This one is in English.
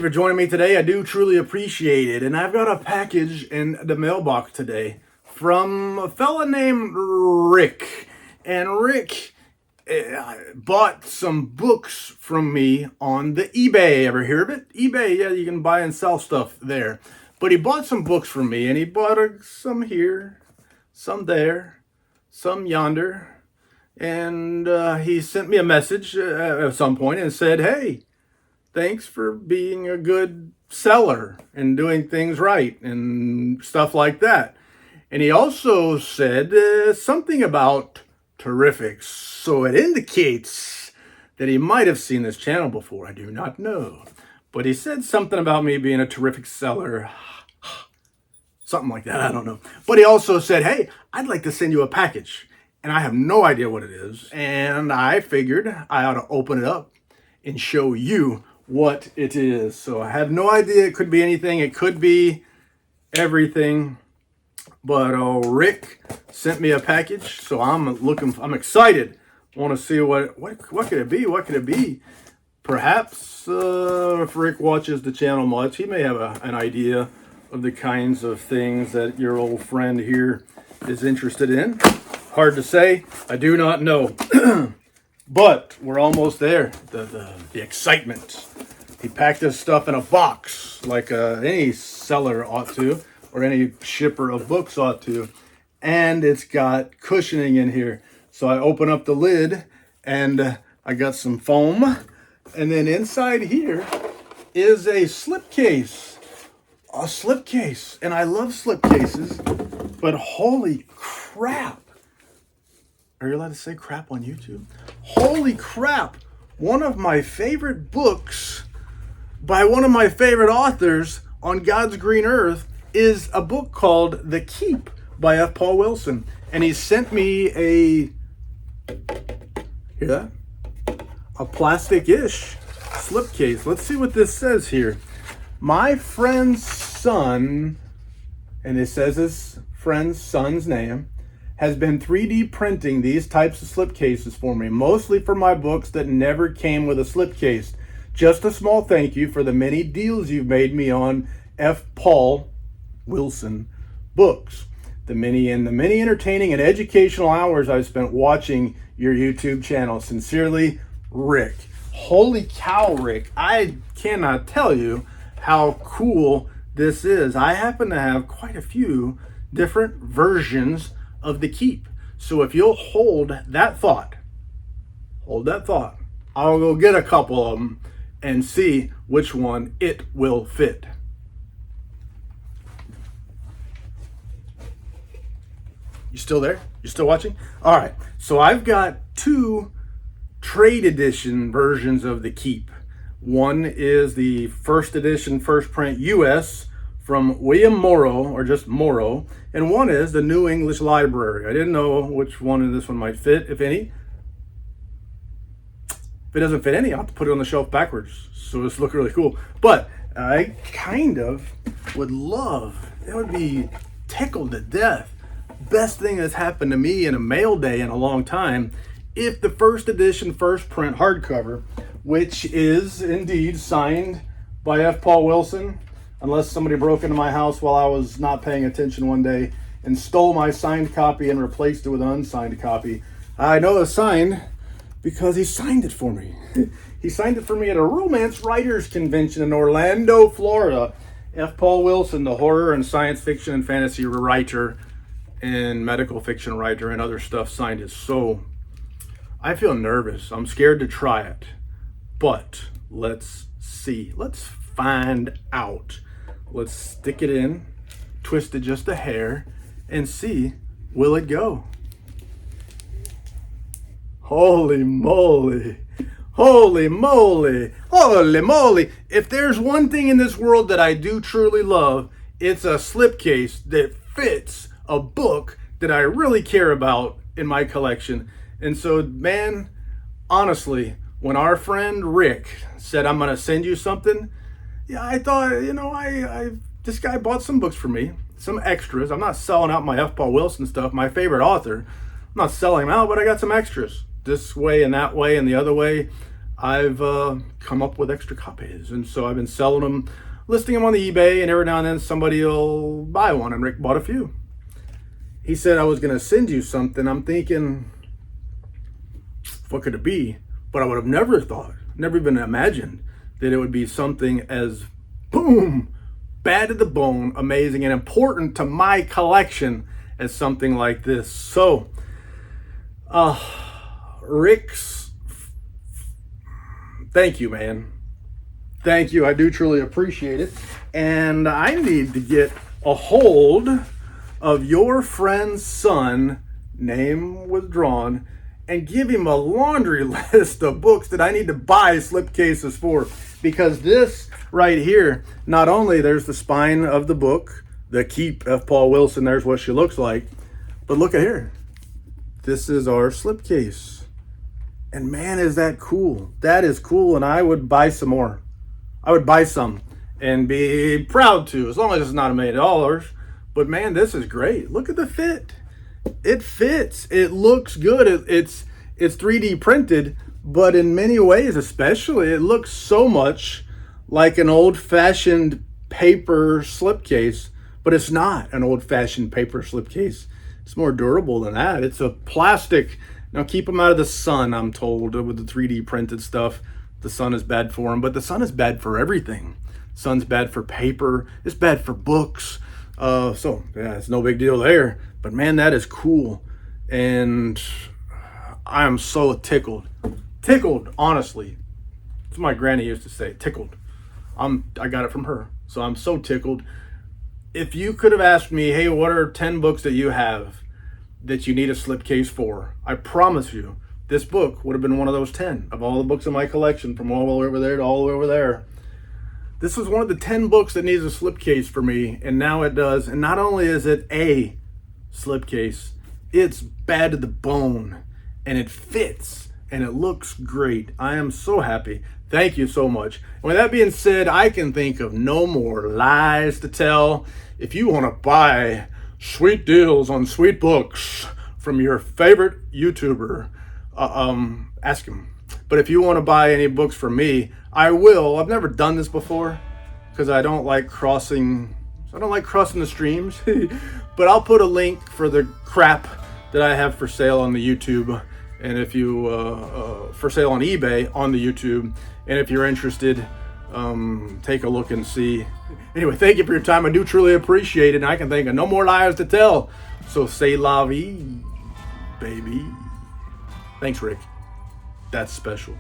for joining me today. I do truly appreciate it. And I've got a package in the mailbox today from a fella named Rick. And Rick bought some books from me on the eBay. Ever hear of it? eBay, yeah, you can buy and sell stuff there. But he bought some books from me, and he bought some here, some there, some yonder. And he sent me a message at some point and said, hey, thanks for being a good seller and doing things right and stuff like that. And he also said something about terrific. So it indicates that he might have seen this channel before. I do not know. But he said something about me being a terrific seller. Something like that. I don't know. But he also said, hey, I'd like to send you a package. And I have no idea what it is. And I figured I ought to open it up and show you what it is. So I have no idea. It could be anything. It could be everything. But Rick sent me a package, so I'm excited. I want to see what could it be? What could it be? Perhaps if Rick watches the channel much, he may have an idea of the kinds of things that your old friend here is interested in. Hard to say. I do not know. But we're almost there. The excitement. He packed his stuff in a box like any seller ought to, or any shipper of books ought to. And it's got cushioning in here. So I open up the lid and I got some foam. And then inside here is a slipcase. A slipcase. And I love slipcases. But holy crap. Are you allowed to say crap on YouTube? Holy crap. One of my favorite books by one of my favorite authors on God's green earth is a book called The Keep by F. Paul Wilson. And he sent me a, hear that? A plastic-ish slipcase. Let's see what this says here. My friend's son, and it says his friend's son's name, has been 3D printing these types of slipcases for me, mostly for my books that never came with a slipcase. Just a small thank you for the many deals you've made me on F. Paul Wilson books. The many entertaining and educational hours I've spent watching your YouTube channel. Sincerely, Rick. Holy cow, Rick. I cannot tell you how cool this is. I happen to have quite a few different versions of The Keep. So if you'll hold that thought, I'll go get a couple of them and see which one it will fit. You still there? You still watching? All right. So I've got two trade edition versions of The Keep. One is the first edition, first print US from William Morrow, or just Morrow, and one is the New English Library. I didn't know which one of this one might fit, if any. If it doesn't fit any, I'll have to put it on the shelf backwards, so this look really cool. But I kind of would love, that would be tickled to death, best thing that's happened to me in a mail day in a long time, if the first edition, first print hardcover, which is indeed signed by F. Paul Wilson, unless somebody broke into my house while I was not paying attention one day and stole my signed copy and replaced it with an unsigned copy. I know it's signed because he signed it for me. He signed it for me at a romance writers convention in Orlando, Florida. F. Paul Wilson, the horror and science fiction and fantasy writer and medical fiction writer and other stuff, signed it. So I feel nervous. I'm scared to try it. But let's see. Let's find out. Let's stick it in, twist it just a hair, and see, will it go? Holy moly. Holy moly. Holy moly. If there's one thing in this world that I do truly love, it's a slipcase that fits a book that I really care about in my collection. And so, man, honestly, when our friend Rick said, I'm going to send you something, yeah, I thought, this guy bought some books for me, some extras. I'm not selling out my F. Paul Wilson stuff, my favorite author. I'm not selling them out, but I got some extras. This way and that way and the other way. I've come up with extra copies. And so I've been selling them, listing them on the eBay, and every now and then somebody will buy one, and Rick bought a few. He said I was going to send you something. I'm thinking, what could it be? But I would have never thought, never even imagined that it would be something as, boom, bad to the bone, amazing, and important to my collection as something like this. So, Rick's, thank you, man. Thank you. I do truly appreciate it. And I need to get a hold of your friend's son, name withdrawn, and give him a laundry list of books that I need to buy slipcases for. Because this right here, not only there's the spine of the book, the Keep F. Paul Wilson, there's what she looks like, but look at here. This is our slipcase. And man, is that cool. That is cool, and I would buy some more. I would buy some and be proud to, as long as it's not $1 million. But man, this is great. Look at the fit. It fits. It looks good. It's 3D printed, but in many ways, especially, it looks so much like an old-fashioned paper slipcase, but it's not an old-fashioned paper slipcase. It's more durable than that. It's a plastic. Now keep them out of the sun, I'm told, with the 3D printed stuff. The sun is bad for them, but the sun is bad for everything. Sun's bad for paper. It's bad for books. So yeah, it's no big deal there. But man, that is cool. And I am so tickled. Tickled, honestly. That's what my granny used to say, tickled. I got it from her. So I'm so tickled. If you could have asked me, hey, what are 10 books that you have that you need a slipcase for? I promise you, this book would have been one of those 10 of all the books in my collection, from all the way over there to all the way over there. This was one of the 10 books that needs a slipcase for me, and now it does. And not only is it a slipcase, it's bad to the bone, and it fits, and it looks great. I am so happy. Thank you so much. And with that being said, I can think of no more lies to tell. If you want to buy sweet deals on sweet books from your favorite YouTuber, ask him. But if you want to buy any books from me, I will. I've never done this before because I don't like crossing the streams. But I'll put a link for the crap that I have for sale on the YouTube, and if you for sale on eBay on the YouTube, and if you're interested, take a look and see. Anyway, thank you for your time. I do truly appreciate it, and I can think of no more lies to tell. So say la vie, baby. Thanks, Rick. That's special.